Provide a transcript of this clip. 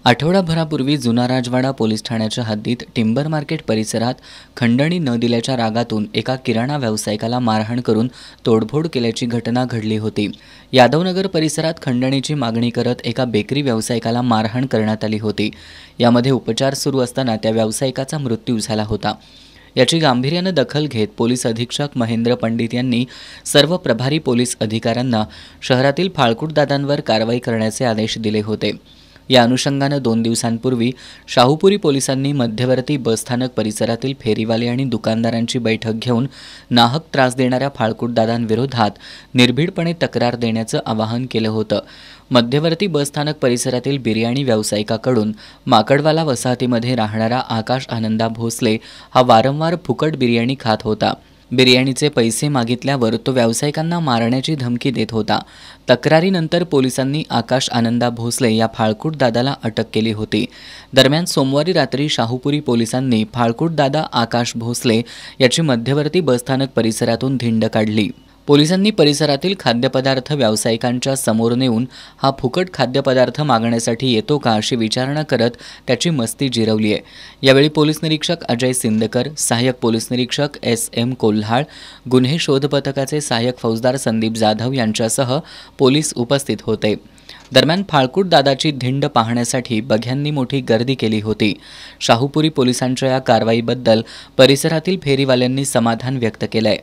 आठवडाभरापूर्वी जुना राजवाडा पोलीस ठाण्याच्या हद्दीत टिंबर मार्केट परिसरात खंडणी न दिल्याच्या रागातून एका किराणा व्यावसायिकाला मारहाण करून तोडफोड केल्याची घटना घडली होती। यादवनगर परिसरात खंडणीची मागणी करत एका बेकरी व्यावसायिकाला मारहाण करण्यात आली होती। यामध्ये उपचार सुरू असताना त्या व्यावसायिकाचा मृत्यू झाला होता। याची गांभीर्याने दखल घेत पोलीस अधीक्षक महेंद्र पंडित यांनी सर्व प्रभारी पोलीस अधिकाऱ्यांना शहरातील फाळकूट दादांवर कारवाई करण्याचे आदेश दिले होते। या अनुषंगाने 2 दिवसांपूर्वी शाहूपुरी पोलिसांनी मध्यवर्ती बसस्थानक परिसरातील फेरीवाले आणि दुकानदारांची बैठक घेऊन नाहक त्रास देणाऱ्या फाळकूट दादांविरोधात निर्भीडपणे तक्रार देण्याचं आवाहन केलं होतं। मध्यवर्ती बसस्थानक परिसरातील बिर्याणी व्यावसायिकाकडून माकडवाला वसाहतीमध्ये राहणारा आकाश आनंदा भोसले हा वारंवार फुकट बिर्याणी खात होता। बिर्याणीचे पैसे मागितल्यावर तो व्यावसायिकांना मारण्याची धमकी देत होता। तक्रारीनंतर पोलिसांनी आकाश आनंदा भोसले या फाळकूट दादाला अटक केली होती। दरम्यान सोमवारी रात्री शाहूपुरी पोलिसांनी फाळकूट दादा आकाश भोसले याची मध्यवर्ती बसस्थानक परिसरातून धिंड काढली। पोलिसांनी परिसरातील खाद्यपदार्थ व्यावसायिकांच्या समोर नेऊन हा फुकट खाद्यपदार्थ मागण्यासाठी येतो का अशी विचारणा करत त्याची मस्ती जिरवली आहे। यावेळी पोलीस निरीक्षक अजय सिंदकर, सहाय्यक पोलीस निरीक्षक एस.एम. कोल्हाळ, गुन्हे शोध पथकाचे सहाय्यक फौजदार संदीप जाधव यांच्यासह पोलीस उपस्थित होते। दरम्यान फाळकूट दादाची धिंड पाहण्यासाठी बघ्यांनी मोठी गर्दी केली होती। शाहूपुरी पोलिसांच्या या कारवाईबद्दल परिसरातील फेरीवाल्यांनी समाधान व्यक्त केलंय।